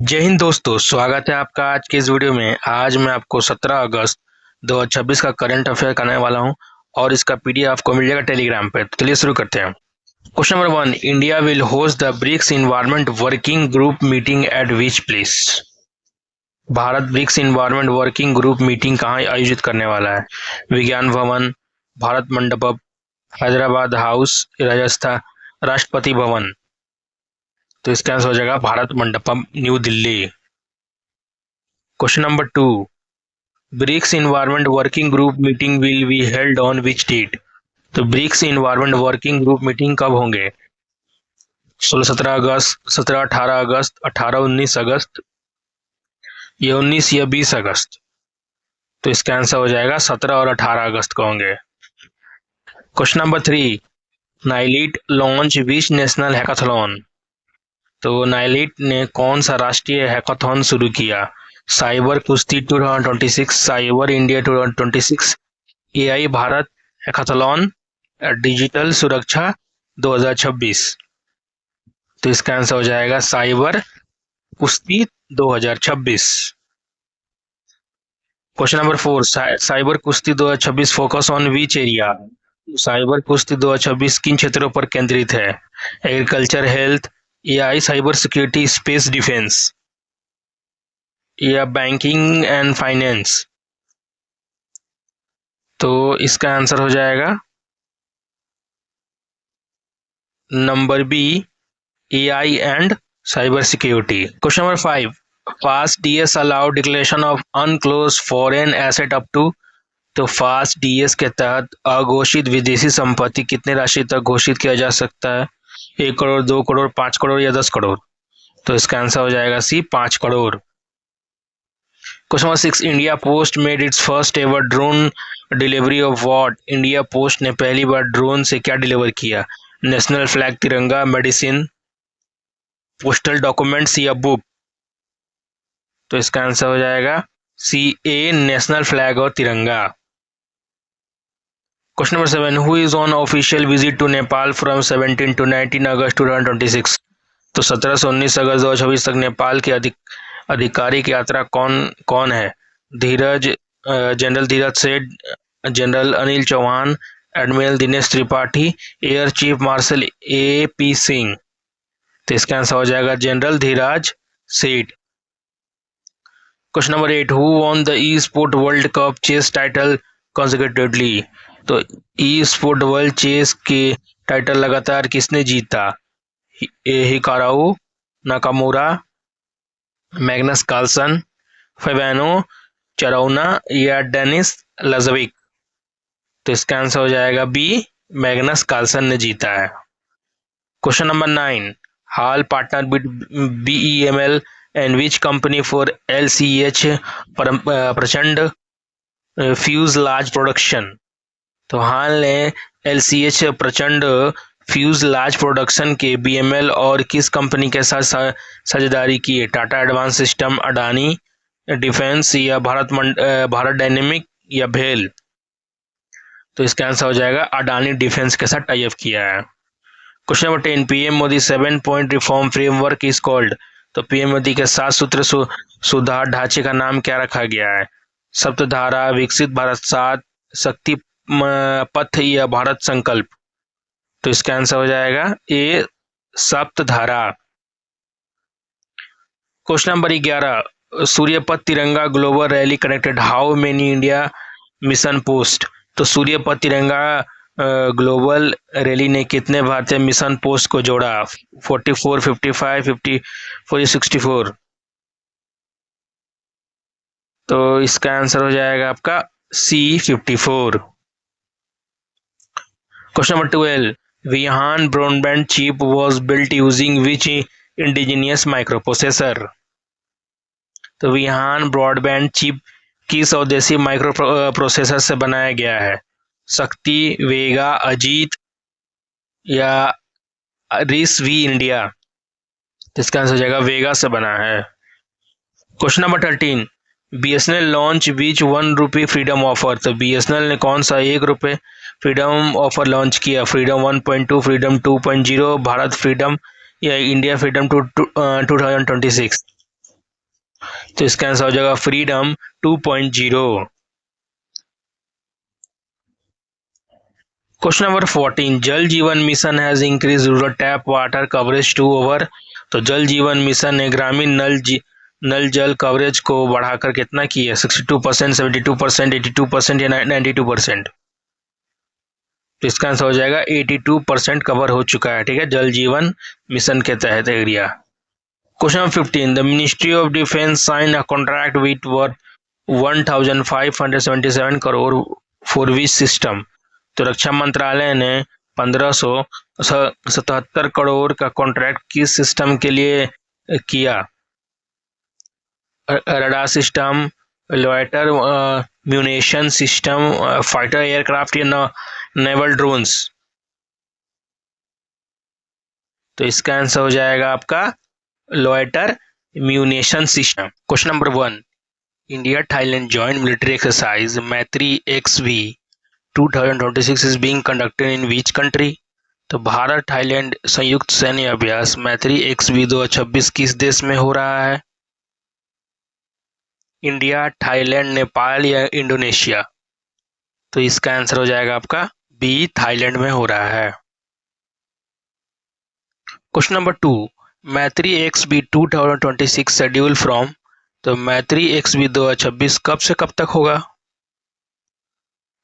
जय हिंद दोस्तों, स्वागत है आपका आज के इस वीडियो में। आज मैं आपको 17 अगस्त 2026 का करंट अफेयर कराने वाला हूं और इसका पीडीएफ आपको मिल जाएगा टेलीग्राम पे। तो चलिए शुरू करते हैं। Question number 1, India will host the BRICS environment working group meeting at which place? Bharat BRICS environment working group meeting कहाँ आयोजित करने वाला है? विज्ञान भवन, भारत मंडपम, हैदराबाद हाउस, राजस्थान राष्ट्रपति भवन। तो इसका आंसर हो जाएगा Bharat Mandapam, new Delhi. Question number 2, BRICS environment working group meeting will be held on which date? तो BRICS environment working group meeting कब होंगे? 16-17 अगस्त, 17-18 अगस्त, 18-19 अगस्त, या 19 या 20 अगस्त? तो इसका आंसर हो जाएगा 17 और 18 अगस्त को होंगे। Question number 3, NIELIT launch which national hackathon? तो नाइलिट ने कौन सा राष्ट्रीय हैकाथॉन शुरू किया? Cyber Kushti 2026, cyber India 2026, AI Bharat hackathon, digital Suraksha 2026? तो इसका आंसर हो जाएगा cyber Kushti 2026। Question number 4, cyber Kushti 2026 focus on which area? Cyber Kushti 2026 किन क्षेत्रों पर केंद्रित है? Agriculture, health, AI, cyber security, space defence, या बैंकिंग एंड फाइनेंस? तो इसका आंसर हो जाएगा number B, AI and cyber security. Question number 5, fast DS allow declaration of unclosed foreign asset up to? तो फास्ट डीएस के तहत अघोषित विदेशी संपत्ति कितने राशि तक घोषित किया जा सकता है? 1 करोड़, 2 करोड़, 5 करोड़ या 10 करोड़? तो इसका आंसर हो जाएगा सी, 5 crore. Question number 6, India post made it's first ever drone delivery of what? India post ने पहली बार ड्रोन से क्या डिलीवर किया? नेशनल फ्लैग, तिरंगा, मेडिसिन, पोस्टल डॉक्यूमेंट्स या बुक? तो इसका आंसर हो जाएगा सी, ए, नेशनल फ्लैग और Tiranga. Question number 7, who is on official visit to Nepal from 17 to 19 August 2026? तो 17 से 19 अगस्त 2026 तक नेपाल के आधिकारिक यात्रा कौन कौन है? धीरज, general Dhiraj Seth, general Anil Chauhan, admiral Dinesh Tripathi, air chief marshal A P Singh? तो इसका आंसर हो जाएगा general Dhiraj Seth. Question number 8, who won the e sport world cup chess title consecutively? तो ई स्पोर्ट वर्ल्ड चेस के टाइटल लगातार किसने जीता? Hikaru Nakamura, Magnus Carlsen, Fabiano Caruana या डेनिस लजविक? तो इसका आंसर हो जाएगा बी, मैग्नस कार्लसन ने जीता है। Question number 9, hall partner with BEML and which company for LCH प्रचंड फ्यूज लार्ज प्रोडक्शन? तो हाल ने एलसीएच प्रचंड फ्यूज लार्ज प्रोडक्शन के बीएमएल और किस कंपनी के साथ साझेदारी की है? Tata advance system, Adani defence, या भारत डायनेमिक या भेल? तो इसका आंसर हो जाएगा अडानी डिफेंस के साथ टाई अप किया है। Question number 10, PM Modi 7-point reform framework is called? तो पीएम मोदी के 7 सूत्र सुधार ढांचे का नाम क्या रखा गया है? सप्तधारा, विकसित भारत 7, शक्ति पथ या भारत संकल्प? तो इसका आंसर हो जाएगा ए, सप्तधारा। क्वेश्चन नंबर 11, सूर्यपथ तिरंगा global rally connected how many India mission post? तो सूर्यपथ तिरंगा ग्लोबल रैली ने कितने भारतीय मिशन पोस्ट को जोड़ा? 44, 55, 54 या 64? तो इसका आंसर हो जाएगा आपका C, 54। Question number 12, Vihaan broadband chip was built using which indigenous microprocessor? तो विहान ब्रॉडबैंड चिप किस स्वदेशी माइक्रो प्रोसेसर से बनाया गया है? शक्ति, वेगा, अजीत या रिस वी इंडिया? तो इसका आंसर हो जाएगा वेगा से बना है। Question number 13, BSNL launch which ₹1 freedom offer? तो बीएसएनएल ने कौन सा ₹1 फ्रीडम ऑफर लॉन्च किया? फ्रीडम 1.2, फ्रीडम 2.0, भारत फ्रीडम या इंडिया फ्रीडम 2026? तो इसका आंसर हो जाएगा freedom 2.0। Question number 14, Jal Jeevan mission has increase rural tap water coverage to over. तो जल जीवन मिशन ने ग्रामीण नल जल कवरेज को बढ़ाकर कितना किया? 62%, 72%, 82% या 92%? तो इसका आंसर हो जाएगा 82% कवर हो चुका है, ठीक है, जल जीवन मिशन के तहत area. Question number 15, the ministry of defence sign a contract with worth 1577 crore for which system. तो रक्षा मंत्रालय ने 1577 करोड़ का कॉन्ट्रैक्ट किस सिस्टम के लिए किया? Radar system, loiter munition system, fighter aircraft या नेवल ड्रोन्स? तो इसका आंसर हो जाएगा आपका loiter munition system. Question number 1, India Thailand joint military exercise Maitree XV 2026 is being conducted in which country. तो भारत थाईलैंड संयुक्त सैन्य अभ्यास मैत्री XV 2026 किस देश में हो रहा है? इंडिया, थाईलैंड, नेपाल या इंडोनेशिया? तो इसका आंसर हो जाएगा आपका बी, थाईलैंड में हो रहा है। क्वेश्चन नंबर 2, मैत्री XV 2026 शेड्यूल फ्रॉम। तो मैत्री XV 2026 कब से कब तक होगा?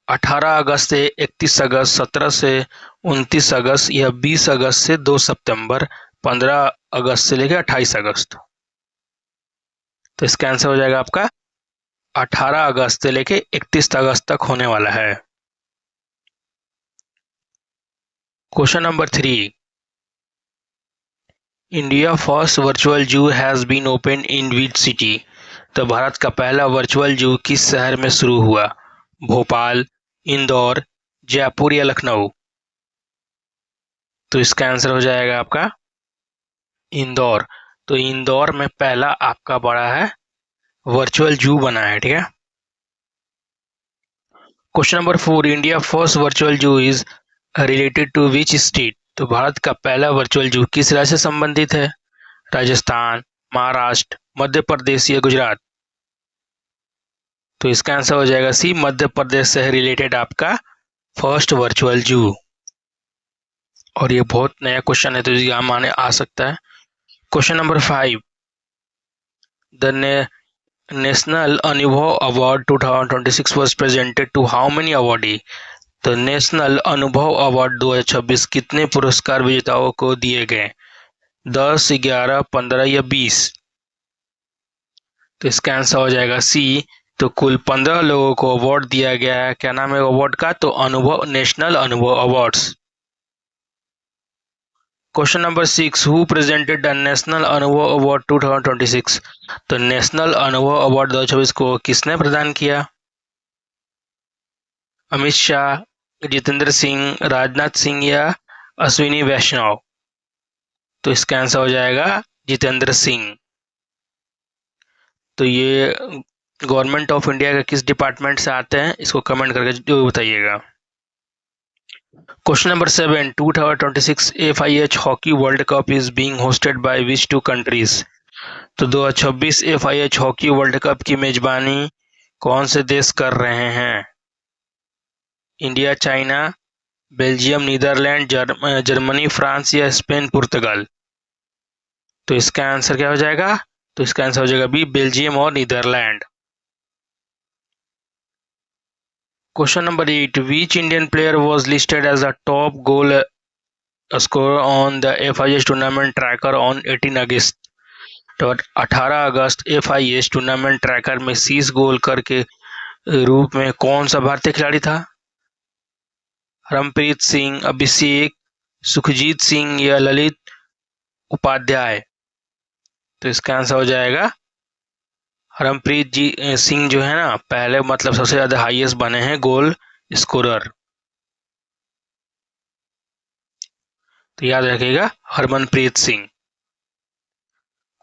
18 अगस्त से 31 अगस्त, 17 से 29 अगस्त या 20 अगस्त से 2 सितंबर, 15 अगस्त से लेकर 28 अगस्त? तो इसका आंसर हो जाएगा आपका 18 अगस्त से लेकर 31 अगस्त तक होने वाला है। Question number 3, India first virtual zoo has been open in which city. तो भारत का पहला वर्चुअल जू किस शहर में शुरू हुआ? भोपाल, इंदौर, जयपुर या लखनऊ? तो इसका आंसर हो जाएगा आपका इंदौर। तो इंदौर में पहला आपका बड़ा है वर्चुअल जू बना है, ठीक है। Question number 4, India first virtual zoo is related to which state. तो भारत का पहला वर्चुअल जू किस राज्य से संबंधित है? राजस्थान, महाराष्ट्र, मध्य प्रदेश या गुजरात? तो इसका आंसर हो जाएगा सी, मध्य प्रदेश से रिलेटेड आपका फर्स्ट वर्चुअल जू। और ये बहुत नया क्वेश्चन है तो एग्जाम आने आ सकता है। Question number 5, the national Anubhav award 2026 was presented to how many awardee. तो नेशनल अनुभव अवार्ड 2026 कितने पुरस्कार विजेताओं को दिए गए? 10, 11, 15 या 20? तो इसका आंसर हो जाएगा सी, तो कुल 15 लोगों को अवार्ड दिया गया है। क्या नाम है अवार्ड का? तो अनुभव, नेशनल अनुभव awards. Question number 6, who presented the national Anubhav award 2026। तो नेशनल अनुभव अवार्ड 2026 को किसने प्रदान किया? अमित शाह, जितेंद्र सिंह, राजनाथ सिंह या अश्विनी वैष्णव? तो इसका आंसर हो जाएगा जितेंद्र सिंह। तो ये गवर्नमेंट ऑफ इंडिया के किस डिपार्टमेंट से आते हैं, इसको कमेंट करके जो बताइएगा। Question number 7, 2026 FIH hockey world cup is being hosted by which two countries. तो 2026 FIH हॉकी वर्ल्ड कप की मेजबानी कौन से देश कर रहे हैं? India, China, Belgium, Netherland, Germany, France या स्पेन, पुर्तगाल? तो इसका आंसर क्या हो जाएगा? तो इसका आंसर हो जाएगा बी, बेल्जियम और Netherland. Question number 8, which Indian player was listed as a top goal scorer on the FIH tournament tracker on 18 August. तो 18 अगस्त FIH टूर्नामेंट ट्रैकर में 30 गोल करके रूप में कौन सा भारतीय खिलाड़ी था? हरमप्रीत सिंह, अभिषेक, सुखजीत सिंह या ललित उपाध्याय? तो इसका आंसर हो जाएगा हरमप्रीत जी सिंह जो है ना, पहले मतलब सबसे ज्यादा हाईएस्ट बने हैं गोल स्कोरर। तो याद रखिएगा Harmanpreet Singh.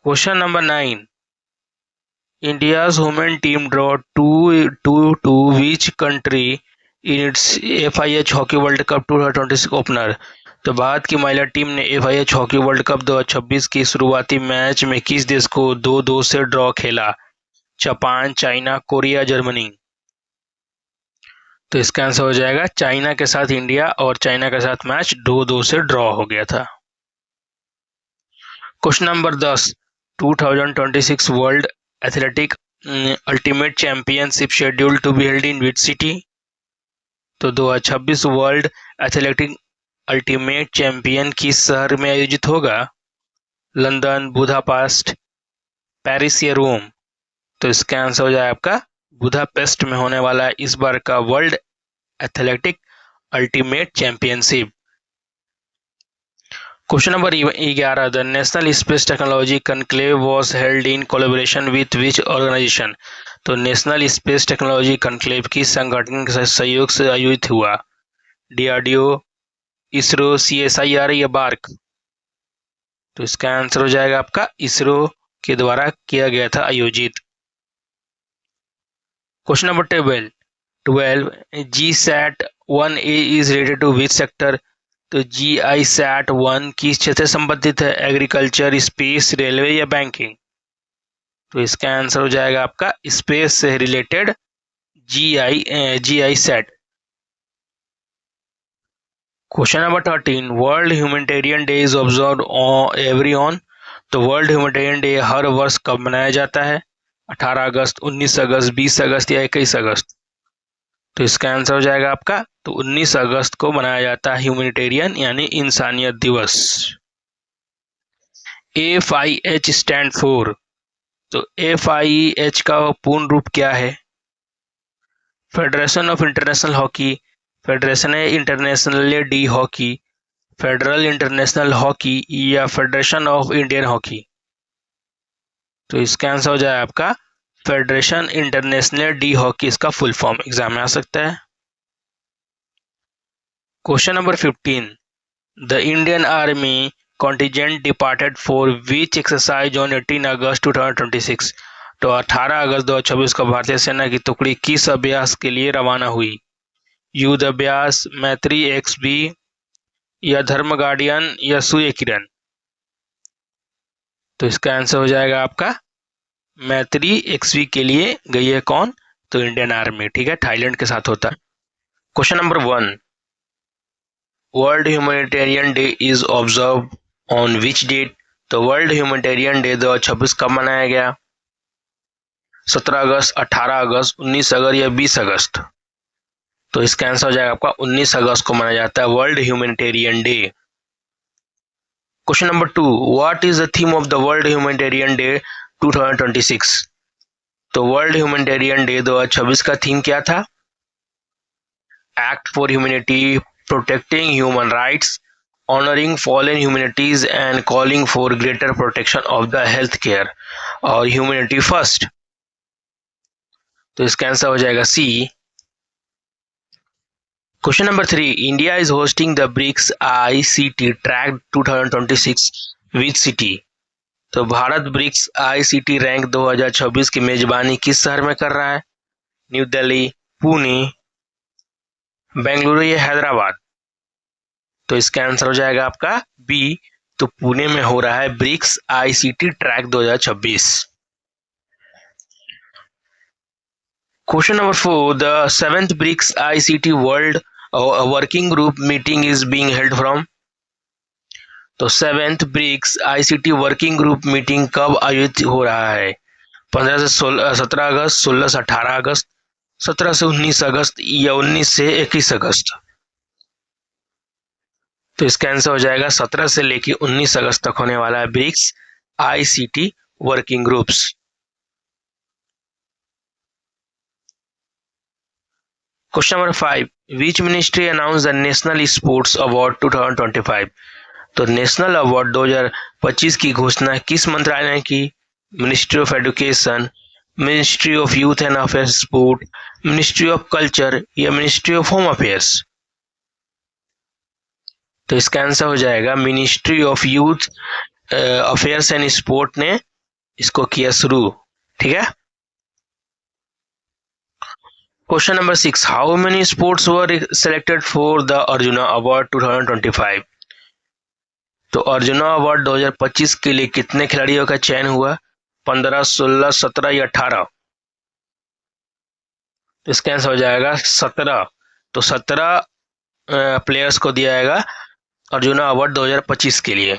Question number 9, India's women team draw 2-2 which country in its FIH hockey world cup 2026 opener. तो भारत की महिला टीम ने FIH हॉकी वर्ल्ड कप 2026 की शुरुआती मैच में किस देश को 2-2 से ड्रॉ खेला? Japan, China, Korea, Germany. तो इसका आंसर हो जाएगा चाइना के साथ इंडिया, और चाइना के साथ मैच 2-2 से ड्रॉ हो गया था। Question number 10, 2026 world athletic ultimate championship schedule to be held in which city? तो 2026 वर्ल्ड एथलेटिक अल्टीमेट चैंपियन किस शहर में आयोजित होगा? लंदन, बुदापेस्ट, पेरिस या रोम? तो इसका आंसर हो जाएगा आपका बुदापेस्ट में होने वाला है इस बार का world athletic ultimate championship. Question number 11, the national space technology conclave was held in collaboration with which organisation? तो नेशनल स्पेस टेक्नोलॉजी कॉन्क्लेव किस संगठन के सहयोग से आयोजित हुआ? डीआरडीओ, इसरो, सीएसआईआर या बार्क? तो इसका आंसर हो जाएगा आपका इसरो के द्वारा किया गया था आयोजित। Question number 12, GSAT-1A is related to which sector? तो GISAT-1 किस क्षेत्र से संबंधित है? एग्रीकल्चर, स्पेस, रेलवे या बैंकिंग? तो इसका आंसर हो जाएगा आपका स्पेस से related GISAT। Question number 13, world humanitarian day is observed every on? तो वर्ल्ड ह्यूमैनिटेरियन डे हर वर्ष कब मनाया जाता है? 18 अगस्त, 19 अगस्त, 20 अगस्त या 21 अगस्त? तो इसका आंसर हो जाएगा आपका तो 19 अगस्त को मनाया जाता है ह्यूमैनिटेरियन यानी इंसानियत दिवस। FIH stand for? तो FIH का पूर्ण रूप क्या है? Federation of international hockey, federation international D hockey, federal international hockey या फेडरेशन ऑफ इंडियन हॉकी? तो इसका आंसर हो जाए आपका फेडरेशन इंटरनेशनल डी हॉकी, इसका फुल फॉर्म एग्जाम में आ सकता है। Question number 15, the Indian army contingent departed for which exercise on 18 अगस्त 2026? तो 18 अगस्त 2026 को भारतीय सेना की टुकड़ी किस अभ्यास के लिए रवाना हुई? युद्ध अभ्यास, मैत्री XB या धर्म गार्डियन या सूर्य किरण? तो इसका आंसर हो जाएगा आपका मैत्री XB के लिए गई है कौन? तो इंडियन आर्मी, ठीक है, थाईलैंड के साथ होता है। Question number 1, world humanitarian day is observe on which date? तो वर्ल्ड ह्यूमैनिटेरियन डे 2026 कब मनाया गया? 17 अगस्त, 18 अगस्त, 19 अगस्त या 20 अगस्त? तो इसका आंसर हो जाएगा आपका 19 अगस्त को मनाया जाता है world humanitarian day. Question number 2, what is the theme of the world humanitarian day 2026? तो वर्ल्ड ह्यूमैनिटेरियन डे 2026 का थीम क्या था? Act for humanity, protecting human rights, honouring fallen humanities and calling for greater protection of the health care, और humanity first? तो इसका answer हो जाएगा C. Question number 3, India is hosting the BRICS ICT track 2026 which city? तो Bharat BRICS ICT rank 2026 की मेजबानी किस शहर में कर रहा है? न्यू दिल्ली, पुणे, बेंगलुरु या हैदराबाद? तो इसका आंसर हो जाएगा आपका बी, तो पुणे में हो रहा है BRICS ICT track 2026। Question number 4, the 7th BRICS ICT world working group meeting is being held from? तो 7th BRICS ICT working group meeting कब आयोजित हो रहा है? 15 से 17 अगस्त, 16 से 18 अगस्त, 17 से 19 अगस्त या 19 से 21 अगस्त? तो इसका आंसर हो जाएगा 17 से लेकर 19 अगस्त तक होने वाला है BRICS ICT working groups. Question number 5, which ministry announce the national sports award 2025? तो नेशनल अवार्ड 2025 की घोषणा किस मंत्रालय ने की? Ministry of education, ministry of youth and affairs sport, ministry of culture या मिनिस्ट्री ऑफ होम अफेयर्स? तो इसका आंसर हो जाएगा ministry of youth affairs and sport ने इसको किया शुरू, ठीक है। Question number 6, how many sports were selected for the Arjuna award 2025? तो अर्जुना अवार्ड 2025 के लिए कितने खिलाड़ियों का चयन हुआ? 15, 16, 17 या 18? तो इसका आंसर हो जाएगा 17। तो 17 प्लेयर्स को दिया जाएगा अर्जुना अवार्ड 2025 के लिए।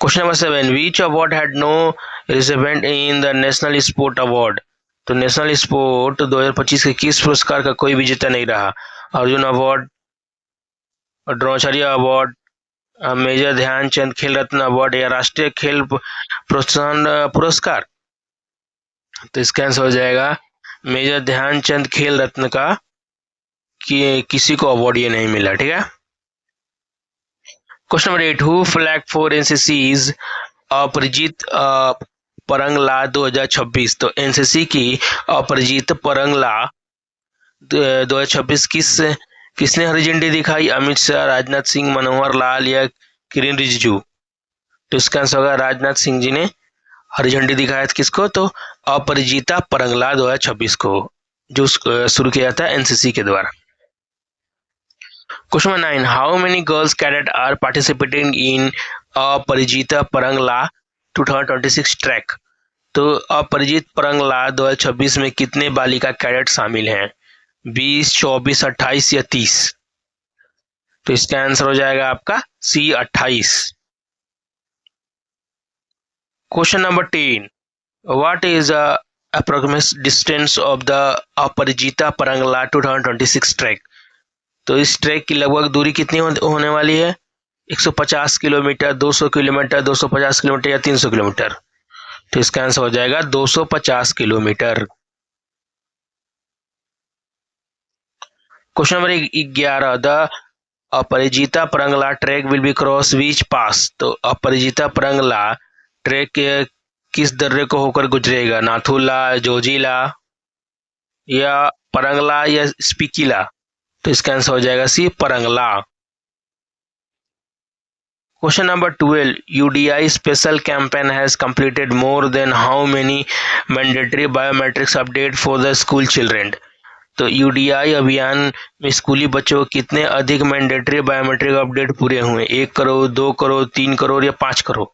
Question number 7, which award had no recipient in the national sport award. तो नेशनल स्पोर्ट 2025 के किस पुरस्कार का कोई विजेता नहीं रहा? Arjun award, Dronacharya award, major Dhyanchand खेल रत्न अवार्ड या राष्ट्रीय खेल प्रोत्साहन पुरस्कार। तो इसका आंसर हो जाएगा मेजर ध्यानचंद खेल रत्न का किसी को अवार्ड ये नहीं मिला। ठीक है। Question number 8, who flag for NCC's Aparajit Parangla 2026। तो एनसीसी की अपरिजीत परंगला 2026 किसने हरी झंडी दिखाई? अमित शाह, राजनाथ सिंह, मनोहर लाल या किरेन रिजिजू। तो इसका आंसर होगा राजनाथ सिंह जी ने हरी झंडी दिखाया था किसको? तो अपरिजीता परंगला 2026 को, जो शुरू किया था एनसीसी के द्वारा। Question number 9, how many girls cadet are participating in Aparajita Parangla 2026 track. तो अपरिजीत परंगला 2026 में कितने बालिका कैडेट शामिल हैं? 20, 24, 28 या 30। तो इसका आंसर हो जाएगा आपका सी 28। Question number 10, what is the approximate distance of the अपरिजीता Parangla 2026 track. तो इस ट्रैक की लगभग दूरी कितनी होने वाली है? 150 किलोमीटर, 200 किलोमीटर, 250 किलोमीटर या 300 किलोमीटर। तो इसका आंसर हो जाएगा 250 kilometre. Question number 11, the Aparajita Parangla track will be cross which pass. तो अपरिजीता परंगला ट्रैक किस दर्रे को होकर गुजरेगा? नाथुला, जोजिला या परंगला या स्पीकिला। तो इसका आंसर हो जाएगा C Parangla. Question number 12, UDI special campaign has completed more than how many mandatory biometrics update for the school children. तो यूडीआई अभियान में स्कूली बच्चों को कितने अधिक मैंडेटरी बायोमेट्रिक अपडेट पूरे हुए? 1 करोड़, 2 करोड़, 3 करोड़ या 5 करोड़।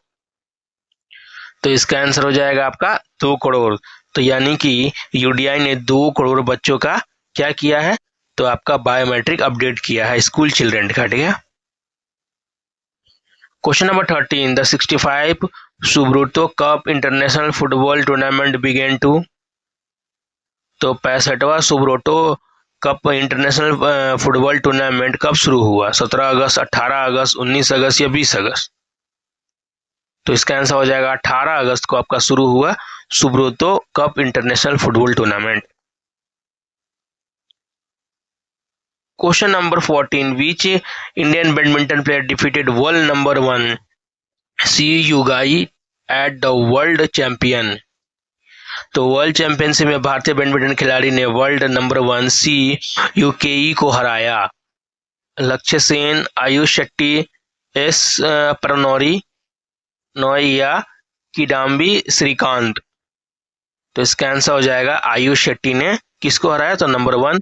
तो इसका आंसर हो जाएगा आपका 2 करोड़। तो यानी कि यूडीआई ने 2 करोड़ बच्चों का क्या किया है? तो आपका बायोमेट्रिक अपडेट किया है स्कूल चिल्ड्रेन का। ठीक है। Question number 13, the 65 Subroto cup international football tournament began to. तो 65वां Subroto cup international football tournament कब शुरू हुआ? 17 अगस्त, 18 अगस्त, 19 अगस्त या 20 अगस्त। तो इसका आंसर हो जाएगा 18 अगस्त को आपका शुरू हुआ Subroto cup international football tournament. Question number 14, which Indian badminton player defeated world number 1 Shi Yuqi at the world champion. तो वर्ल्ड चैंपियनशिप में भारतीय बैडमिंटन खिलाड़ी ने वर्ल्ड नंबर 1 सी यूकेई को हराया? लक्ष्य सेन, आयुष शेट्टी, एस प्रणोरी नॉय या किडाम्बी श्रीकांत। तो इसका आंसर हो जाएगा आयुष शेट्टी ने किसको हराया? तो नंबर 1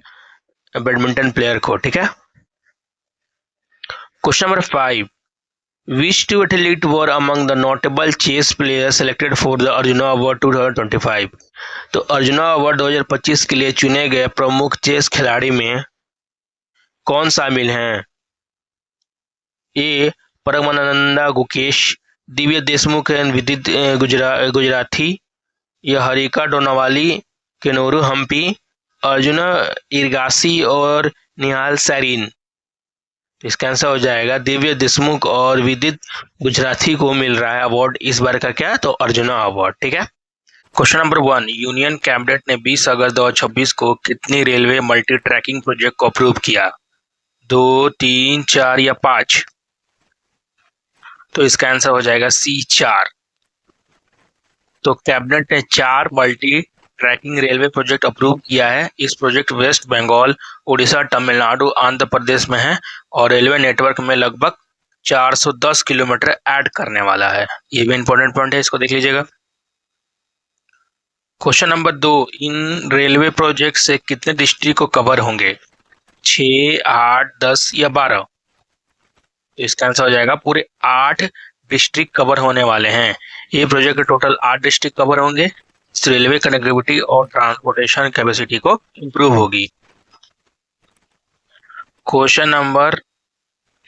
बैडमिंटन प्लेयर को। ठीक है। Question number 5, which two athlete were among the notable chess players selected for the Arjuna award 2025। तो अर्जुना अवार्ड 2025 के लिए चुने गए प्रमुख चेस खिलाड़ी में कौन शामिल हैं? ए परमानंदा गुकेश, दिव्य देशमुख एंड विदित गुजराती या हरिका डोनावाली, केनोरू हम्पी, अर्जुन इरगासी और निहाल सैरीन। तो इसका आंसर हो जाएगा दिव्य देशमुख और विदित गुजराती को मिल रहा है अवार्ड इस बार का क्या? तो अर्जुना अवार्ड। ठीक है। क्वेश्चन नंबर 1, यूनियन कैबिनेट ने 20 अगस्त 2026 को कितनी रेलवे मल्टी ट्रैकिंग प्रोजेक्ट को अप्रूव किया? 2, 3, 4 या 5। तो इसका आंसर हो जाएगा सी 4। तो कैबिनेट ने 4 multi tracking railway project approve किया है। इस प्रोजेक्ट वेस्ट बंगाल, उड़ीसा, तमिलनाडु, आंध्र प्रदेश में है और रेलवे नेटवर्क में लगभग 410 किलोमीटर ऐड करने वाला है। ये भी इंपॉर्टेंट पॉइंट है, इसको देख लीजिएगा। क्वेश्चन नंबर 2, इन रेलवे प्रोजेक्ट से कितने डिस्ट्रिक्ट को कवर होंगे? 6, 8, 10 या 12। तो इसका आंसर हो जाएगा पूरे 8 डिस्ट्रिक्ट कवर होने वाले हैं। ये प्रोजेक्ट के टोटल 8 डिस्ट्रिक्ट कवर होंगे रेलवे कनेक्टिविटी और ट्रांसपोर्टेशन कैपेसिटी को इम्प्रूव होगी। Question number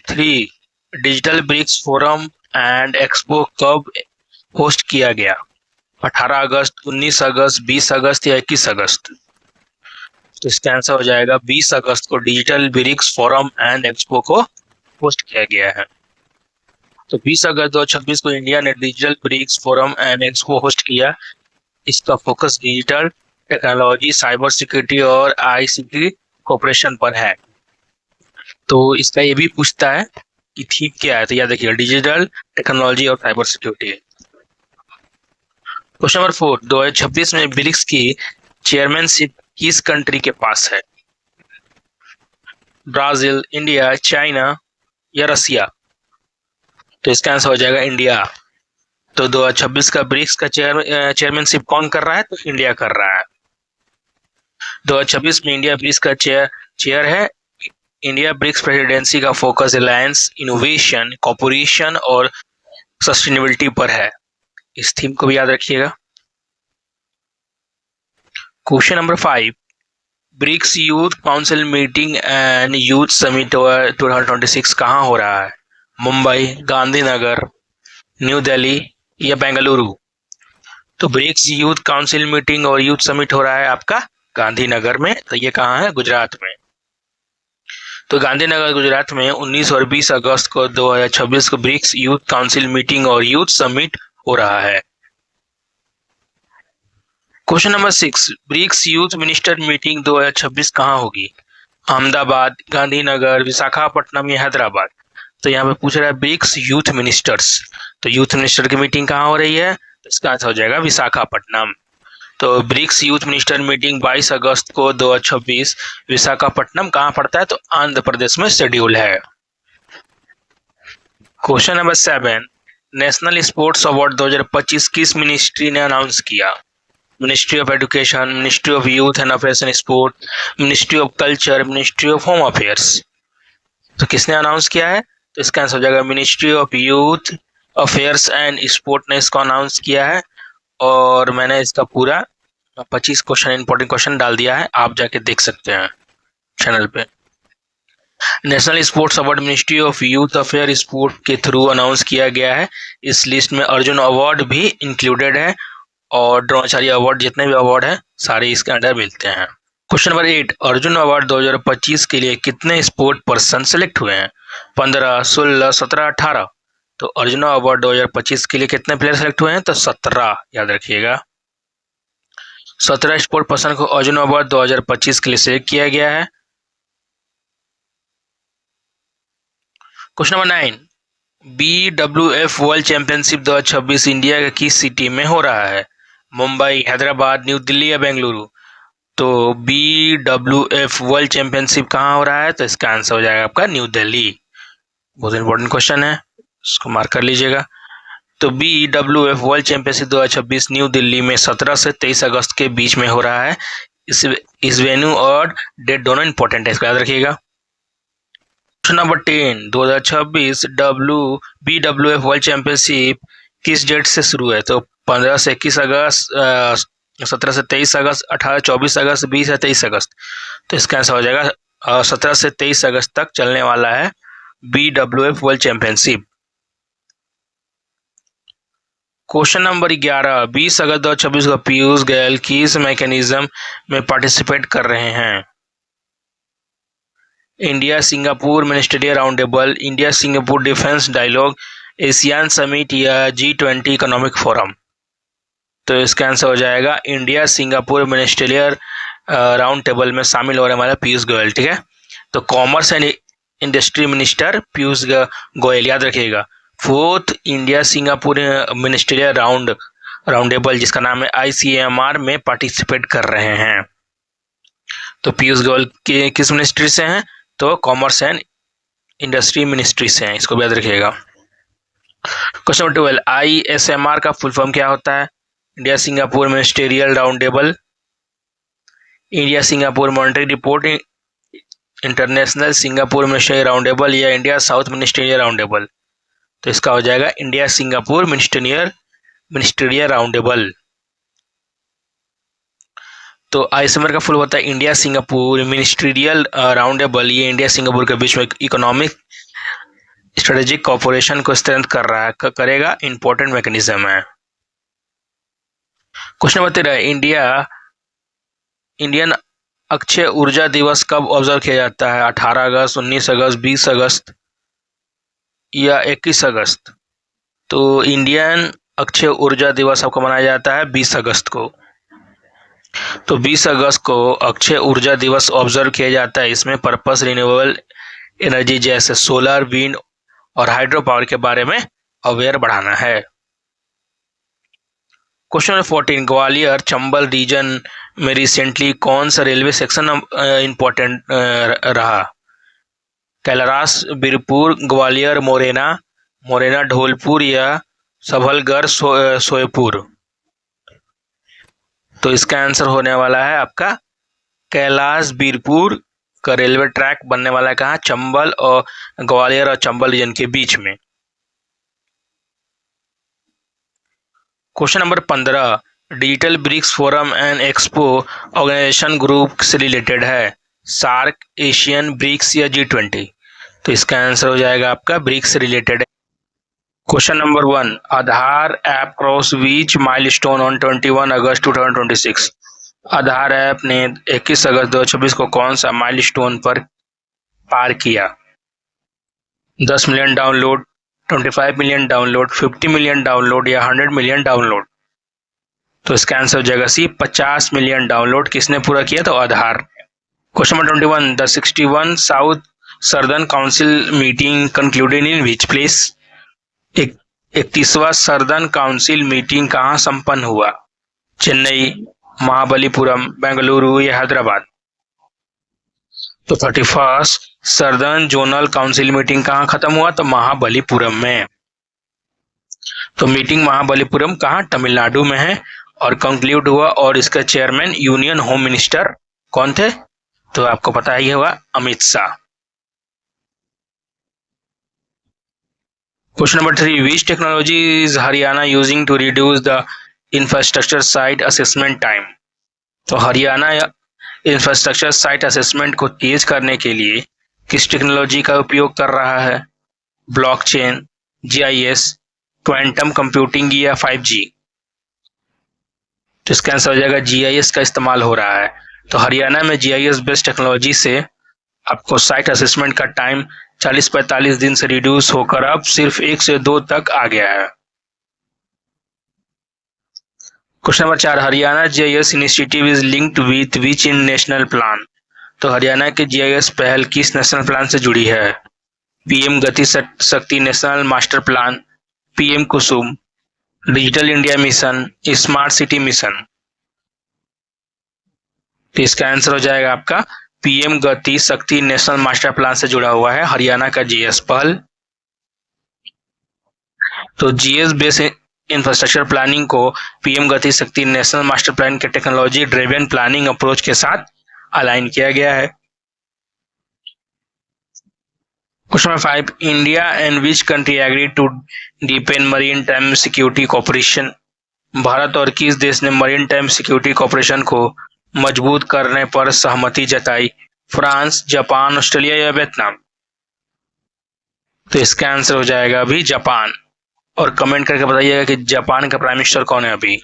3, digital BRICS forum and expo कब होस्ट किया गया? 18 अगस्त, 19 अगस्त, 20 अगस्त या 21 अगस्त? तो इसका आंसर हो जाएगा 20 अगस्त को digital BRICS forum and expo को होस्ट किया गया है। तो 20 अगस्त 2026 को इंडिया ने digital BRICS forum and expo host किया। इसका focus digital technology, cyber security और आईसीटी कोऑपरेशन पर है। तो इसका ये भी पूछता है कि थीम क्या है, तो याद रखिएगा डिजिटल टेक्नोलॉजी और साइबर सिक्योरिटी। क्वेश्चन नंबर 4, 2026 में ब्रिक्स की चेयरमैनशिप किस कंट्री के पास है? ब्राजील, इंडिया, चाइना या रसिया? तो इसका आंसर हो जाएगा इंडिया। तो 2026 का ब्रिक्स का चेयरमैनशिप कौन कर रहा है? तो इंडिया कर रहा है। 2026 में इंडिया ब्रिक्स का चेयर है। इंडिया ब्रिक्स प्रेसिडेंसी का फोकस रिलायंस, इनोवेशन, कॉर्पोरेशन और सस्टेनेबिलिटी पर है। इस थीम को भी याद रखिएगा। Question number 5, BRICS youth council meeting and youth summit 2026 कहाँ हो रहा है? मुंबई, गांधीनगर, न्यू दिल्ली या बेंगलुरु? तो ब्रिक्स यूथ काउंसिल मीटिंग और यूथ समिट हो रहा है आपका गांधीनगर में। तो ये कहाँ है? गुजरात में। तो गांधीनगर गुजरात में 19 और 20 अगस्त को 2026 को ब्रिक्स यूथ काउंसिल मीटिंग और यूथ समिट हो रहा है। Question number 6, BRICS youth minister meeting 2026 कहाँ होगी? अहमदाबाद, गांधीनगर, विशाखापट्टनम या हैदराबाद? तो यहाँ पे पूछ रहा है ब्रिक्स यूथ मिनिस्टर्स। तो यूथ मिनिस्टर की मीटिंग कहाँ हो रही है? तो इसका आंसर हो जाएगा विशाखापट्टनम। तो ब्रिक्स यूथ मिनिस्टर मीटिंग 22 अगस्त को 2026 विशाखापट्टनम कहाँ पड़ता है? तो आंध्र प्रदेश में शेड्यूल है। Question number 7, national sports award 2025 किस मिनिस्ट्री ने अनाउंस किया? Ministry of education, ministry of youth and affairs and sport, ministry of culture, ministry of home affairs? तो किसने अनाउंस किया है? तो इसका आंसर हो जाएगा ministry of youth affairs and sport ने इसको अनाउंस किया है। और मैंने इसका पूरा 25 क्वेश्चन इंपॉर्टेंट क्वेश्चन डाल दिया है, आप जाके देख सकते हैं चैनल पे। National sports award ministry of youth affair sport के थ्रू अनाउंस किया गया है। इस लिस्ट में अर्जुन अवार्ड भी इंक्लूडेड है और द्रोणाचार्य अवार्ड, जितने भी अवार्ड है सारे इसके अंडर मिलते हैं। क्वेश्चन नंबर 8, अर्जुन अवार्ड 2025 के लिए कितने स्पोर्ट पर्सन सेलेक्ट हुए हैं? 15, 16, 17, 18? तो अर्जुन अवार्ड 2025 के लिए कितने प्लेयर सेलेक्ट हुए हैं? तो 17, याद रखिएगा। 17 स्पोर्ट पर्सन को अर्जुन अवार्ड 2025 के लिए सिलेक्ट किया गया है। Question number 9, BWF world championship 2026 India के किस सिटी में हो रहा है? मुंबई, हैदराबाद, न्यू दिल्ली या बेंगलुरु? तो BWF वर्ल्ड चैंपियनशिप कहाँ हो रहा है? तो इसका आंसर हो जाएगा आपका न्यू दिल्ली। बहुत इंपॉर्टेंट क्वेश्चन है, इसको मार्क कर लीजिएगा। तो BWF world championship 2026 new Delhi में 17 से 23 अगस्त के बीच में हो रहा है। इस वेन्यू और डेट दोनों इंपॉर्टेंट है, इसको याद रखिएगा। Question number 10, 2026 BWF world championship किस डेट से शुरू है? तो 15 से 21 अगस्त, 17 से 23 अगस्त, 18 24 अगस्त, 20 या 23 अगस्त? तो इसका आंसर हो जाएगा 17 से 23 अगस्त तक चलने वाला है BWF world championship. Question number 11, 20 अगस्त 2026 को पीयूष गोयल किस मैकेनिज्म में पार्टिसिपेट कर रहे हैं? India Singapore ministerial round table, India Singapore defence dialogue, ASEAN summit या G20 इकोनॉमिक फोरम? तो इसका आंसर हो जाएगा India Singapore ministerial round table में शामिल होने वाला पीयूष गोयल। ठीक है, तो commerce and industry minister Piyush Goyal, याद रखिएगा। 4th India Singapore ministerial round table, जिसका नाम है ICMR में पार्टिसिपेट कर रहे हैं। तो पीयूष गोयल के किस मिनिस्ट्री से हैं? तो कॉमर्स एंड इंडस्ट्री मिनिस्ट्री से हैं, इसको भी याद रखिएगा। क्वेश्चन नंबर 12, ISMR का फुल फॉर्म क्या होता है? India Singapore ministerial round table, India Singapore monetary report, international Singapore ministerial round table या India south ministerial round table? तो इसका हो जाएगा India Singapore ministerial round table. तो आईएसएमआर का फुल होता है इंडिया सिंगापुर मिनिस्ट्रियल राउंडेबल। ये इंडिया सिंगापुर के बीच में इकोनॉमिक स्ट्रेटेजिक कॉर्पोरेशन को स्ट्रेंथ कर रहा है, करेगा, इंपॉर्टेंट मैकेनिज्म है। क्वेश्चन नंबर 13, इंडियन अक्षय ऊर्जा दिवस कब ऑब्जर्व किया जाता है? 18 अगस्त, 19 अगस्त, 20 अगस्त या 21 अगस्त? तो इंडियन अक्षय ऊर्जा दिवस आपको मनाया जाता है 20 अगस्त को। तो 20 अगस्त को अक्षय ऊर्जा दिवस ऑब्जर्व किया जाता है। इसमें पर्पस रिन्यूएबल एनर्जी जैसे सोलर, विंड और हाइड्रो पावर के बारे में अवेयर बढ़ाना है। Question number 14, Gwalior Chambal region में रिसेंटली कौन सा रेलवे सेक्शन इंपॉर्टेंट रहा? कैलाश, बीरपुर, ग्वालियर, मोरेना, मोरेना ढोलपुर या सबलगढ़ सोयपुर? तो इसका आंसर होने वाला है आपका कैलाश बीरपुर का रेलवे ट्रैक बनने वाला है कहाँ? चंबल और ग्वालियर और चंबल रीजन के बीच में। Question number 15, digital BRICS forum and expo organisation group से रिलेटेड है? सार्क, एशियन, ब्रिक्स या G20? तो इसका आंसर हो जाएगा आपका ब्रिक्स से रिलेटेड है। Question number 1, Aadhaar app cross which milestone on 21 August 2026? Aadhaar app ने 21 अगस्त 2026 को कौन सा माइलस्टोन पर पार किया? 10 million download, 25 million download, 50 million download या 100 मिलियन डाउनलोड? तो इसका आंसर हो जाएगा सी, 50 मिलियन डाउनलोड किसने पूरा किया? तो Aadhaar. Question number 21, the 61 south southern council meeting concluded in which place? 31वां सर्दर्न काउंसिल मीटिंग कहाँ संपन्न हुआ? चेन्नई, महाबलीपुरम, बेंगलुरु या हैदराबाद? तो 31st southern zonal council meeting कहाँ खत्म हुआ? तो महाबलीपुरम में। तो मीटिंग महाबलीपुरम कहाँ? तमिलनाडु में है और कंक्लूड हुआ। और इसका चेयरमैन यूनियन होम मिनिस्टर कौन थे? तो आपको पता ही होगा, Amit Shah. Question number 3, which technology is Haryana using to reduce the infrastructure site assessment time? तो हरियाणा इंफ्रास्ट्रक्चर साइट असेसमेंट को तेज करने के लिए किस टेक्नोलॉजी का उपयोग कर रहा है? ब्लॉकचेन, जीआईएस, क्वांटम कंप्यूटिंग या 5G? तो इसका आंसर हो जाएगा जीआईएस का इस्तेमाल हो रहा है। तो हरियाणा में जीआईएस बेस्ड टेक्नोलॉजी से आपको साइट असेसमेंट का टाइम 40-45 दिन से रिड्यूस होकर अब सिर्फ 1 से 2 तक आ गया है। Question number 4, Haryana GIS initiative is linked with which in national plan? तो हरियाणा की जीआईएस पहल किस नेशनल प्लान से जुड़ी है? PM Gati Shakti national master plan, PM Kusum, digital India mission, smart city mission? तो इसका आंसर हो जाएगा आपका PM Gati Shakti national master plan से जुड़ा हुआ है हरियाणा का जीएस पहल। तो जीएस बेस्ड इंफ्रास्ट्रक्चर प्लानिंग को PM Gati Shakti national master plan के टेक्नोलॉजी ड्रिवन प्लानिंग अप्रोच के साथ अलाइन किया गया है। Question number 5, India and which country agree to deepen maritime security corporation? भारत और किस देश ने मरीन टाइम सिक्योरिटी कॉर्पोरेशन को मजबूत करने पर सहमति जताई? फ्रांस, जापान, ऑस्ट्रेलिया या वियतनाम? तो इसका आंसर हो जाएगा अभी जापान। और कमेंट करके बताइएगा कि जापान का प्राइम मिनिस्टर कौन है अभी।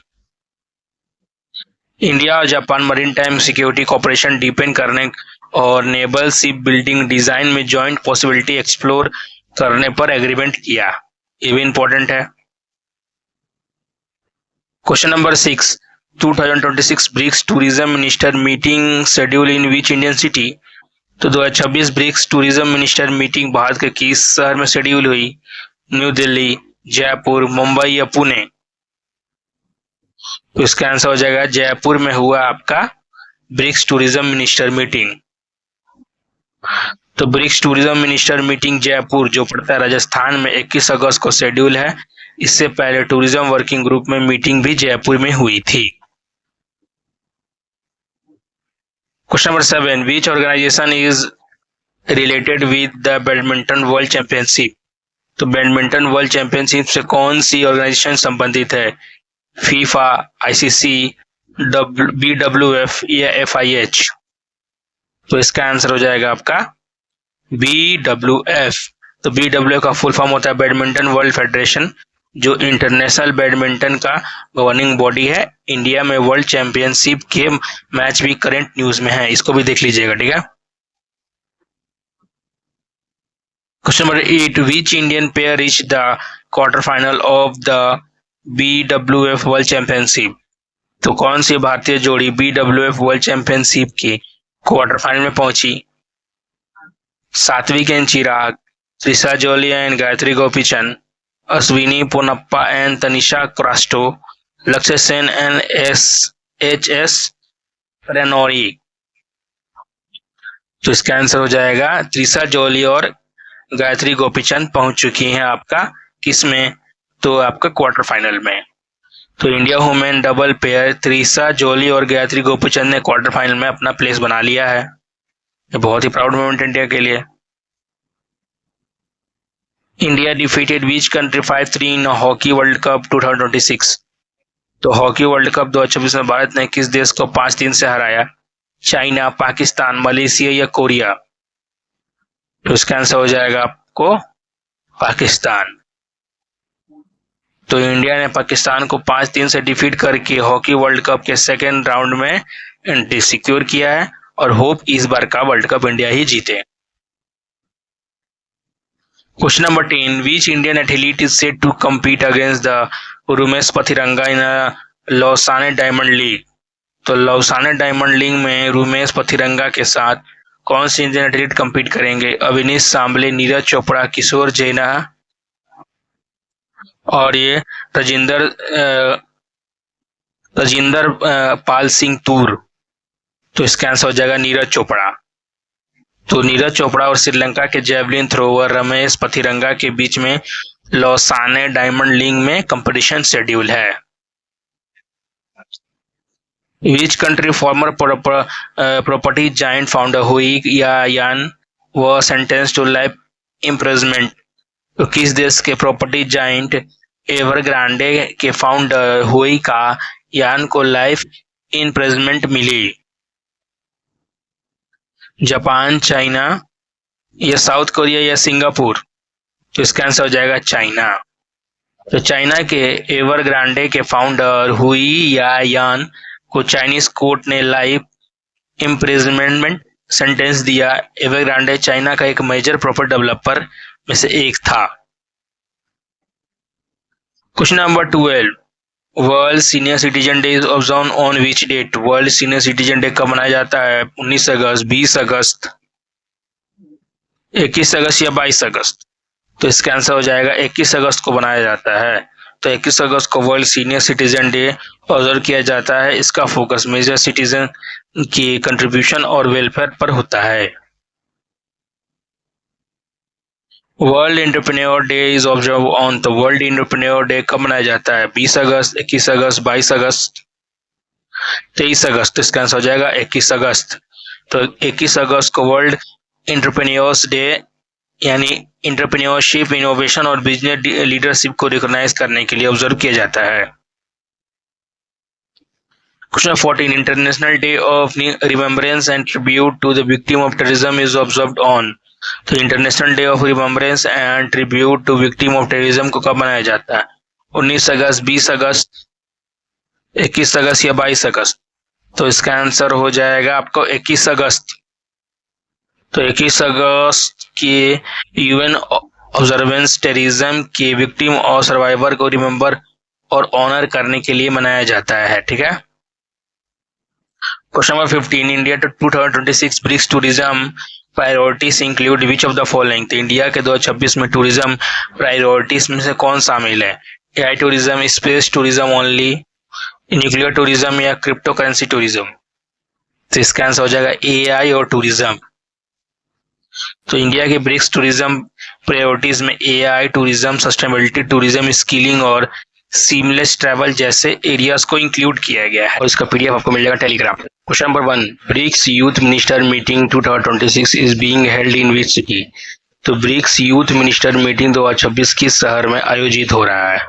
इंडिया और Japan maritime security corporation deepen करने और नेवल शिप बिल्डिंग डिजाइन में जॉइंट पॉसिबिलिटी एक्सप्लोर करने पर एग्रीमेंट किया। ये भी इंपॉर्टेंट है। Question number 6, 2026 BRICS tourism minister meeting schedule in which Indian city? तो 2026 BRICS tourism minister meeting Bharat के किस शहर में शेड्यूल हुई? न्यू दिल्ली, जयपुर, मुंबई या पुणे? तो इसका आंसर हो जाएगा जयपुर में हुआ आपका ब्रिक्स टूरिज्म मिनिस्टर मीटिंग। तो BRICS tourism minister meeting Jaipur जो पड़ता है राजस्थान में 21 अगस्त को शेड्यूल है। इससे पहले टूरिज्म वर्किंग ग्रुप में मीटिंग भी जयपुर में हुई थी। Question number 7, which organisation is related with the badminton world championship? तो बैडमिंटन वर्ल्ड चैंपियनशिप से कौन सी ऑर्गेनाइजेशन संबंधित है? फीफा, आईसीसी, BWF या FIH? तो इसका आंसर हो जाएगा आपका BWF। तो BWF का फुल फॉर्म होता है बैडमिंटन वर्ल्ड फेडरेशन, जो इंटरनेशनल बैडमिंटन का गवर्निंग बॉडी है। इंडिया में वर्ल्ड चैंपियनशिप के मैच भी करंट न्यूज में है, इसको भी देख लीजिएगा, ठीक है। Question number 8, which Indian pair reach the quarter final of the BWF world championship? तो कौन सी भारतीय जोड़ी BWF वर्ल्ड चैंपियनशिप के क्वार्टर फाइनल में पहुंची? Satwik and Chirag, Treesa Jolly and Gayatri Gopichand, Ashwini Ponnappa and Tanisha Crasto, लक्ष्य सेन एंड HS रेनौरी। तो इसका आंसर हो जाएगा त्रिशा जोली और गायत्री गोपीचंद पहुंच चुकी हैं आपका किस में? तो आपका क्वार्टर फाइनल में। तो India women double pair Treesa Jolly और गायत्री गोपीचंद ने क्वार्टर फाइनल में अपना प्लेस बना लिया है। ये बहुत ही प्राउड मोमेंट इंडिया के लिए। India defeated which country 5-3 in hockey world cup 2026? तो हॉकी वर्ल्ड कप 2026 में भारत ने किस देश को 5-3 से हराया? चाइना, पाकिस्तान, मलेशिया या कोरिया? तो इसका आंसर हो जाएगा आपको पाकिस्तान। तो इंडिया ने पाकिस्तान को 5-3 से डिफीट करके हॉकी वर्ल्ड कप के सेकेंड राउंड में एंट्री सिक्योर किया है और होप इस बार का वर्ल्ड कप इंडिया ही जीते। Question number 10, which Indian athlete is set to compete against the Rumesh Pathirage in Lausanne diamond league? तो लौसाने डायमंड लीग में रुमेश पथिरंगा के साथ कौन से इंडियन एथलीट कम्पीट करेंगे? अविनीश सांबले, नीरज चोपड़ा, किशोर जैना और ये तजिंदर पाल सिंह तूर। तो इसका आंसर हो जाएगा नीरज चोपड़ा। तो नीरज चोपड़ा और श्रीलंका के जेवलिन थ्रोवर रमेश पथिरंगा के बीच में लौसाने डायमंड लीग में कंपटीशन शेड्यूल है। Which country farmer property giant founder Hui यान व सेंटेंस टू लाइफ इम्प्रिजनमेंट? तो किस देश के प्रॉपर्टी जायंट एवरग्रांडे के फाउंडर हुई का यान को लाइफ इम्प्रिजनमेंट मिली? जापान, चाइना या साउथ कोरिया या सिंगापुर? तो इसका आंसर हो जाएगा चाइना। तो चाइना के एवरग्रांडे के फाउंडर हुई यान को चाइनीज कोर्ट ने लाइफ इम्प्रिजनमेंट सेंटेंस दिया। एवरग्रांडे चाइना का एक मेजर प्रॉपर्टी डेवलपर में से एक था। Question number 12, world senior citizen day is observe on which date? World senior citizen day कब मनाया जाता है? 19 अगस्त, 20 अगस्त, 21 अगस्त या 22 अगस्त? तो इसका आंसर हो जाएगा 21 अगस्त को मनाया जाता है। तो 21 अगस्त को world senior citizen day observe किया जाता है। इसका फोकस मेजर सिटीजन की कंट्रीब्यूशन और वेलफेयर पर होता है। World entrepreneur day is observe on, तो वर्ल्ड एंटरप्रेन्योर डे कब मनाया जाता है? 20 अगस्त, 21 अगस्त, 22 अगस्त, 23 अगस्त? इसका आंसर हो जाएगा 21 अगस्त। तो 21 अगस्त को वर्ल्ड एंटरप्रेन्योर्स डे यानी एंटरप्रेन्योरशिप, इनोवेशन और बिजनेस लीडरशिप को रिकॉग्नाइज करने के लिए ऑब्जर्व किया जाता है। Question 14, international day of remembrance and tribute to the victim of terrorism is observed on? तो international day of remembrance and tribute to victim of terrorism को कब मनाया जाता है? 19 अगस्त, 20 अगस्त, 21 अगस्त या 22 अगस्त? तो इसका आंसर हो जाएगा आपको 21 अगस्त। तो 21 अगस्त के यूएन ऑब्जर्वेंस टेररिज्म के विक्टिम और सर्वाइवर को रिमेम्बर और ऑनर करने के लिए मनाया जाता है, ठीक है। Question number 15, India 2026 BRICS tourism priorities include which of the following? तो इंडिया के 2026 में टूरिज्म प्रायोरिटीज में से कौन शामिल है? AI tourism, space tourism only, nuclear tourism या क्रिप्टो करेंसी टूरिज्म? तो इसका आंसर हो जाएगा एआई और टूरिज्म। तो इंडिया के ब्रिक्स टूरिज्म प्रायोरिटीज में AI tourism, sustainability tourism, skilling और सीमलेस ट्रैवल जैसे एरियाज को इंक्लूड किया गया है और इसका पीडीएफ आपको मिल जाएगा Telegram. Question number 1, BRICS youth minister meeting 2026 is being held in which city? तो ब्रिक्स यूथ मिनिस्टर मीटिंग 2026 किस शहर में आयोजित हो रहा है?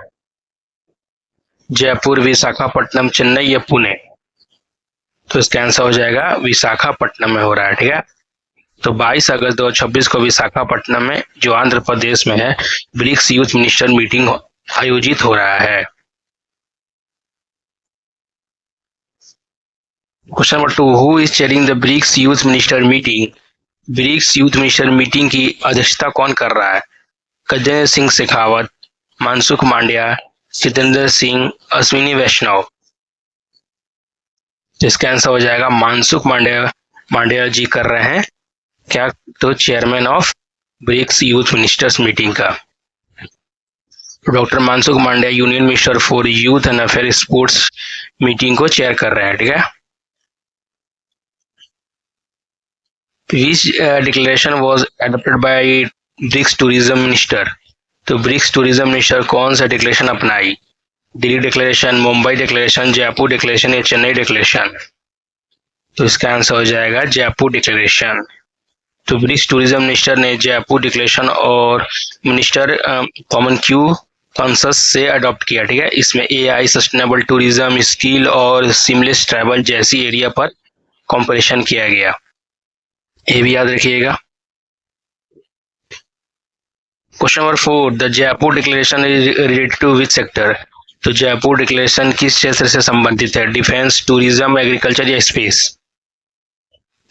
जयपुर, विशाखापट्टनम, चेन्नई या पुणे? तो इसका आंसर हो जाएगा विशाखापट्टनम में हो रहा है। ठीक है, तो 22 अगस्त 2026 को विशाखापट्टनम में, जो आंध्र प्रदेश में है, ब्रिक्स यूथ मिनिस्टर मीटिंग आयोजित हो रहा है। Question number 2, who is chairing the BRICS youth minister meeting? BRICS youth minister meeting की अध्यक्षता कौन कर रहा है? गजेंद्र सिंह शेखावत, मनसुख मांडविया, जितेंद्र सिंह, अश्विनी वैष्णव। इसका आंसर हो जाएगा मनसुख मांडविया जी कर रहे हैं क्या? तो chairman of BRICS youth ministers meeting का doctor Mansukh Mandaviya union minister for youth and affair sports meeting को चेयर कर रहे हैं। ठीक है, which declaration was adopted by BRICS tourism minister? तो ब्रिक्स टूरिज्म मिनिस्टर कौन सा डिक्लेरेशन अपनाई? Delhi declaration, Mumbai declaration, Jaipur declaration या चेन्नई डिक्लेरेशन? तो इसका आंसर हो जाएगा जयपुर डिक्लेरेशन। तो ब्रिक्स टूरिज्म मिनिस्टर ने जयपुर डिक्लेरेशन और मिनिस्टर कॉमन क्यू कॉन्सस से अडॉप्ट किया। ठीक है, इसमें एआई, सस्टेनेबल टूरिज्म, स्किल और सीमलेस ट्रैवल जैसी एरिया पर कॉम्परेशन किया गया। ये भी याद रखिएगा। Question number 4, the Jaipur declaration is related to which sector? तो जयपुर डिक्लेरेशन किस क्षेत्र से संबंधित है? डिफेंस, टूरिज्म, एग्रीकल्चर या स्पेस?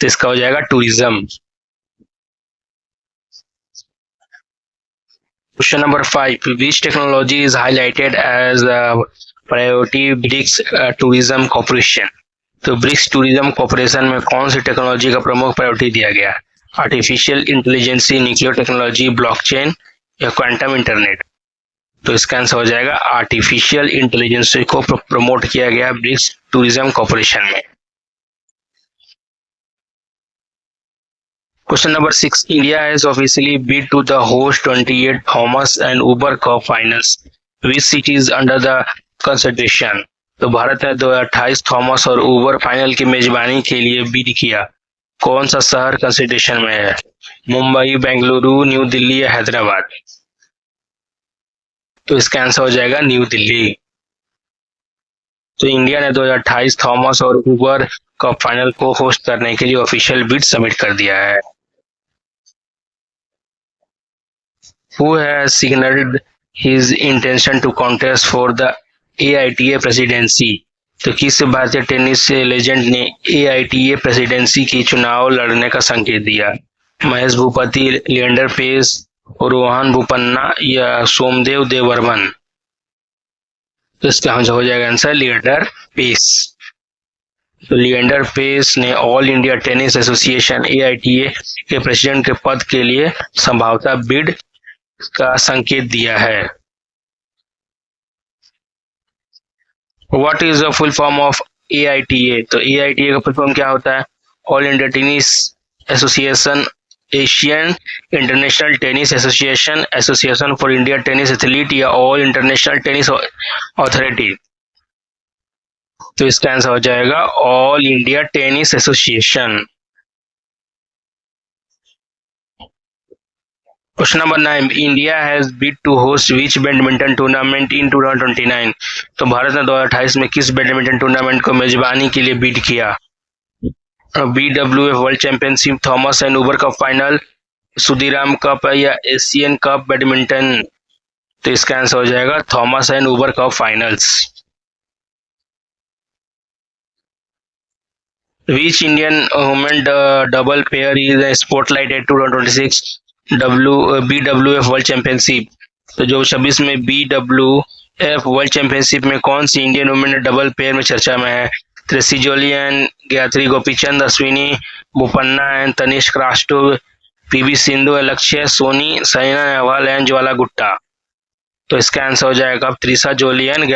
तो इसका हो जाएगा tourism. Question number 5, which technology is highlighted as a priority BRICS tourism cooperation? तो ब्रिक्स टूरिज्म कॉर्पोरेशन में कौन सी टेक्नोलॉजी का प्रमुख प्रायोरिटी दिया गया? Artificial intelligence, nuclear technology, blockchain या क्वांटम इंटरनेट? तो इसका आंसर हो जाएगा आर्टिफिशियल इंटेलिजेंस को प्रमोट किया गया ब्रिक्स टूरिज्म कॉर्पोरेशन में। Question number 6, India has officially bid to the host 28 Thomas and Uber Cup finals. Which city is under the consideration? तो भारत ने 2028 थॉमस और उबर फाइनल की मेजबानी के लिए बिड किया। कौन सा शहर कंसिडरेशन में है? मुंबई, बेंगलुरु, न्यू दिल्ली या हैदराबाद? तो इसका आंसर हो जाएगा न्यू दिल्ली। तो इंडिया ने 2028 थॉमस और उबर कप फाइनल को होस्ट करने के लिए ऑफिशियल बिड सबमिट कर दिया है। Who has signaled his intention to contest for the AITA presidency? तो किस भारतीय टेनिस लेजेंड ने AITA प्रेसिडेंसी की चुनाव लड़ने का संकेत दिया? महेश भूपति, लिएंडर पेस, रोहन बोपन्ना या सोमदेव देववर्मन? तो इसका हो जाएगा आंसर लिएंडर पेस। तो लिएंडर पेस ने all India tennis association AITA के प्रेसिडेंट के पद के लिए संभावता बिड का संकेत दिया है। What is the full form of AITA? तो AITA का फुल फॉर्म क्या होता है? All India tennis association, Asian international tennis association, association for India tennis athlete या ऑल इंटरनेशनल टेनिस अथॉरिटी? तो इसका आंसर हो जाएगा all India tennis association. Question number 9, India has bid to host which badminton tournament in 2029? तो भारत ने 2028 में किस badminton tournament को मेजबानी के लिए बिड किया? BWF world championship, Thomas and Uber cup final, Sudirman cup या एशियन कप बैडमिंटन? तो इसका आंसर हो जाएगा Thomas and Uber cup finals. Which Indian women double pair is a spotlight at 2026 BWF world championship? तो जो 26 में BWF world championship में कौन सी इंडियन वुमेन डबल पेयर में चर्चा में है? Treesa Jolly, Gayatri Gopichand, Ashwini Bopanna and Tanisha Rashtra, PV Sindhu, Lakshya Soni, Saina Nehwal and Jwala Gutta? तो इसका आंसर हो जाएगा Treesa Jolly,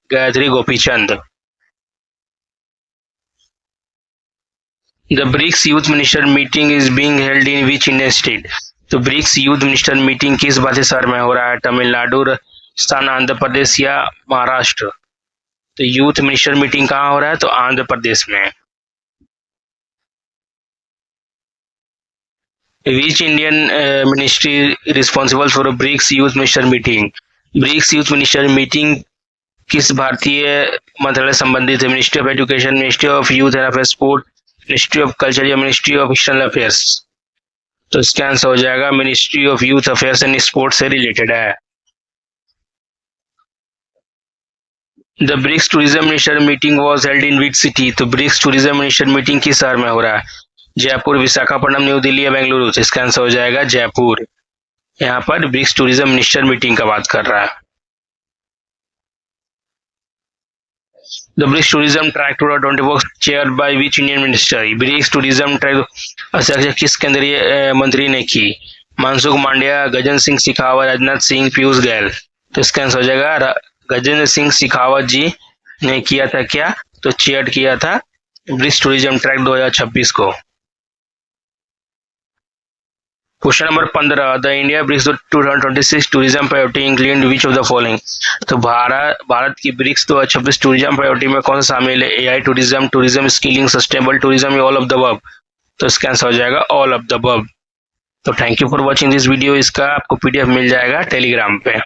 Gayatri Gopichand. The BRICS Youth Minister Meeting is being held in which Indian state? तो ब्रिक्स यूथ मिनिस्टर मीटिंग किस भारतीय शहर में हो रहा है? तमिलनाडु, राजस्थान, आंध्र प्रदेश या महाराष्ट्र? तो यूथ मिनिस्टर मीटिंग कहाँ हो रहा है? तो आंध्र प्रदेश में। Which Indian ministry responsible for BRICS youth minister meeting? BRICS youth minister meeting किस भारतीय मंत्रालय संबंधित है? Ministry of education, ministry of youth and affair sport, ministry of culture या मिनिस्ट्री ऑफ एक्सटर्नल अफेयर्स? तो इसका आंसर हो जाएगा ministry of youth affairs and sports से रिलेटेड है। The BRICS tourism minister meeting was held in which city? तो BRICS tourism minister meeting किस शहर में हो रहा है? जयपुर, विशाखापट्टनम, न्यू दिल्ली या बेंगलुरु? तो इसका आंसर हो जाएगा जयपुर। यहाँ पर ब्रिक्स टूरिज्म मिनिस्टर मीटिंग का बात कर रहा है। The BRICS Tourism Track 2020 was chaired by which Indian minister? BRICS Tourism Track अध्यक्षता किस केंद्रीय मंत्री ने की? मनसुख मांडविया, गजेंद्र सिंह शेखावत, राजनाथ सिंह, पीयूष गोयल? तो इसका आंसर हो जाएगा गजेंद्र सिंह शेखावत जी ने किया था क्या? तो चेयर किया था ब्रिक्स टूरिज्म ट्रैक 2026 को। Question number 15, the India BRICS 2026 tourism priority include which of the following? तो भारत की ब्रिक्स 2026 टूरिज्म प्रायोरिटी में कौन सा शामिल है? AI tourism, tourism skilling, sustainable tourism या ऑल ऑफ द अबव? तो इसका आंसर हो जाएगा ऑल ऑफ द अबव। तो thank you for watching this video. इसका आपको पीडीएफ मिल जाएगा टेलीग्राम पे।